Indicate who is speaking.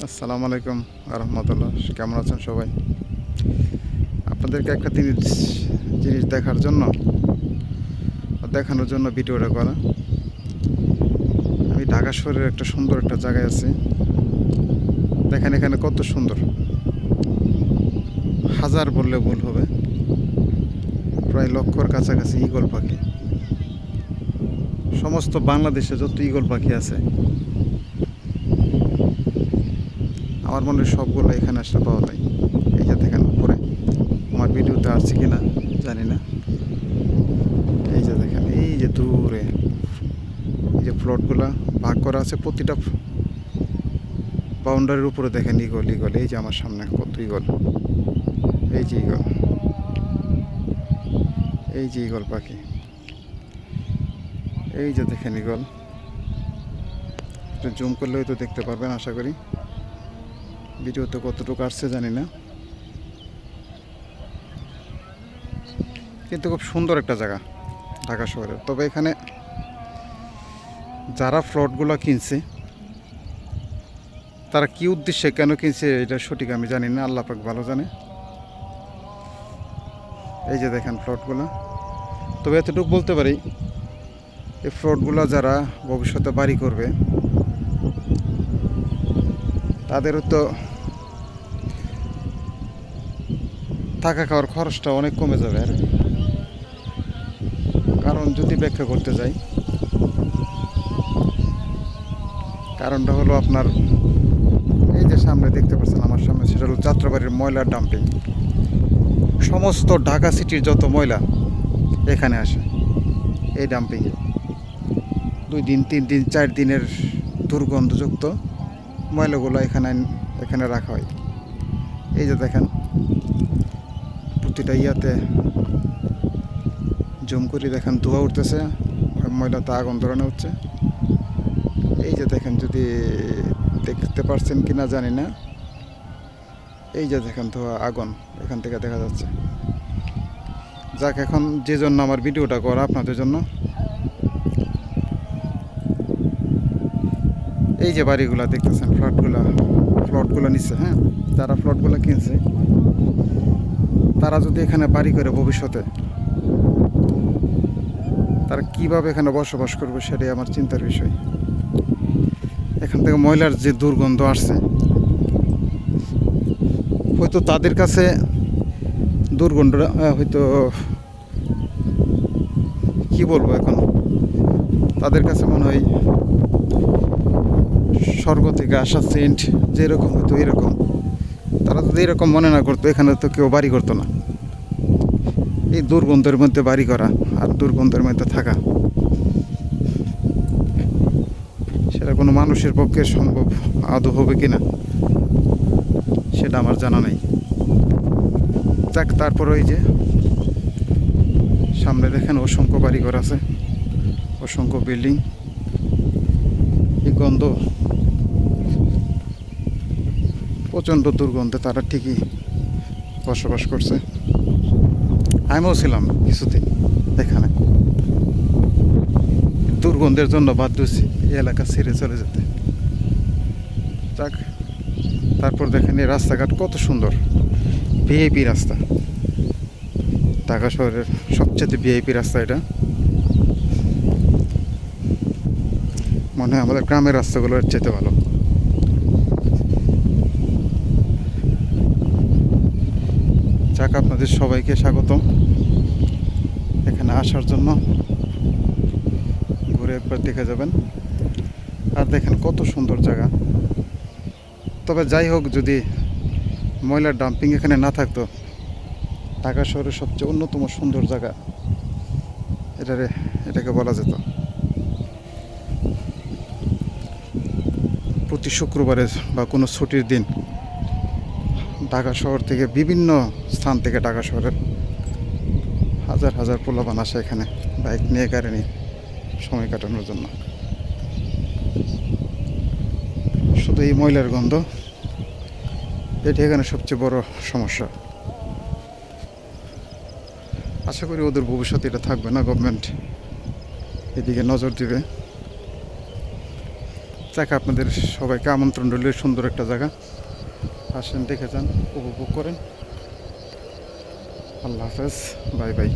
Speaker 1: আসসালামু আলাইকুম রহমতুল্লাহ। কেমন আছেন সবাই? আপনাদেরকে একটা জিনিস দেখানোর জন্য ভিডিওটা করা। আমি ঢাকা শহরের একটা সুন্দর একটা জায়গায় আছি। দেখেন এখানে কত সুন্দর, হাজার বললে ভুল হবে, প্রায় লক্ষর কাছাকাছি ঈগল পাখি। সমস্ত বাংলাদেশে যত ঈগল পাখি আছে আমার মনে হয় সবগুলো এখানে আসলে পাওয়া যায়। এই যে দেখেন উপরে, আমার ভিডিওতে আসছে কি না জানি না। এই যে দেখেন, এই যে দূরে এই যে প্লটগুলা ভাগ করা আছে, প্রতিটা বাউন্ডারির উপরে দেখেন ঈগল ঈগল। এই যে আমার সামনে কত ঈগল, এই যে ঈগল, এই যে ঈগল পাখি, এই যে দেখেন ঈগল। একটু জুম করলে হয়তো দেখতে পারবেন আশা করি। ভিডিওতে কতটুকু আসছে জানি না, কিন্তু খুব সুন্দর একটা জায়গা ঢাকা শহরের। তবে এখানে যারা ফ্লটগুলো কিনছে তারা কি উদ্দেশ্যে কেন কিনছে এটা সঠিক আমি জানি না, আল্লাহ পাক ভালো জানে। এই যে দেখেন ফ্লটগুলো। তবে এতটুকু বলতে পারি, এই ফ্লটগুলো যারা ভবিষ্যতে বাড়ি করবে তাদেরও তো থাকা খাওয়ার খরচটা অনেক কমে যাবে। আর কারণ যদি ব্যাখ্যা করতে যাই, কারণটা হলো আপনার এই যে সামনে দেখতে পাচ্ছেন আমার সামনে, সেটা হলো যাত্রাবাড়ির ময়লার ডাম্পিং। সমস্ত ঢাকা সিটির যত ময়লা এখানে আসে এই ডাম্পিংয়ে। 2 দিন 3 দিন 4 দিনের দুর্গন্ধযুক্ত ময়লাগুলো এখানে রাখা হয়। এই যে দেখেন প্রতিটা ইয়াতে জুম করে দেখেন ধোঁয়া উঠতেছে, ময়লাতে আগুন ধরানো হচ্ছে। এই যে দেখেন, যদি দেখতে পারছেন কি না জানি না, এই যে দেখেন ধোঁয়া আগুন এখান থেকে দেখা যাচ্ছে। যাক, এখন যে জন্য আমার ভিডিওটা করা আপনাদের জন্য, এই যে বাড়িগুলো দেখতেছেন, ফ্লটগুলো নিচ্ছে। হ্যাঁ, যারা ফ্লটগুলো কিনছে তারা যদি এখানে বাড়ি করে ভবিষ্যতে, তারা কীভাবে এখানে বসবাস করবে সেটাই আমার চিন্তার বিষয়। এখান থেকে ময়লার যে দুর্গন্ধ আসছে, হয়তো তাদের কাছে দুর্গন্ধটা হয়তো কি বলবো, এখন তাদের কাছে মনে হয় স্বর্গ থেকে আসা সেন্ট যেরকম হয়তো এরকম। তারা যদি এরকম মনে না করতো, এখানে তো কেউ বাড়ি করতো না। এই দুর্গন্ধের মধ্যে বাড়ি করা আর দুর্গন্ধের মধ্যে থাকা, সেটা কোনো মানুষের পক্ষে সম্ভব আদৌ হবে কি না সেটা আমার জানা নেই। যাক, তারপর ওই যে সামনে দেখেন অসংখ্য বাড়িঘর আছে, অসংখ্য বিল্ডিং। এই গন্ধ, প্রচণ্ড দুর্গন্ধে তারা ঠিকই বসবাস করছে। আমিও ছিলাম কিছুদিন এখানে, দুর্গন্ধের জন্য বাধ্য হয়েছি এই এলাকা ছেড়ে চলে যেতে। যাক, তারপর দেখেন এই রাস্তাঘাট কত সুন্দর, ভিআইপি রাস্তা। ঢাকা শহরের সবচেয়ে ভিআইপি রাস্তা এটা। মনে হয় আমাদের গ্রামের রাস্তাগুলোর যেতে ভালো। যাক, আপনাদের সবাইকে স্বাগতম এখানে আসার জন্য। ঘুরে একবার দেখে যাবেন। আর দেখেন কত সুন্দর জায়গা। তবে যাই হোক, যদি ময়লার ডাম্পিং এখানে না থাকতো, ঢাকা শহরের সবচেয়ে অন্যতম সুন্দর জায়গা এটাকে বলা যেত। প্রতি শুক্রবারে বা কোনো ছুটির দিন ঢাকা শহর থেকে, বিভিন্ন স্থান থেকে ঢাকা শহরের হাজার হাজার পোলাপান আসে এখানে বাইক নিয়ে, গাড়ি নিয়ে সময় কাটানোর জন্য। শুধু এই ময়লার গন্ধ, এটি এখানে সবচেয়ে বড় সমস্যা। আশা করি ওদের ভবিষ্যতে এটা থাকবে না, গভর্নমেন্ট এদিকে নজর দিবে। যাক, আপনাদের সবাইকে আমন্ত্রণ রইল, সুন্দর একটা জায়গা, আসেন দেখে যান, উপভোগ করেন। আল্লাহ হাফেজ, বাই বাই।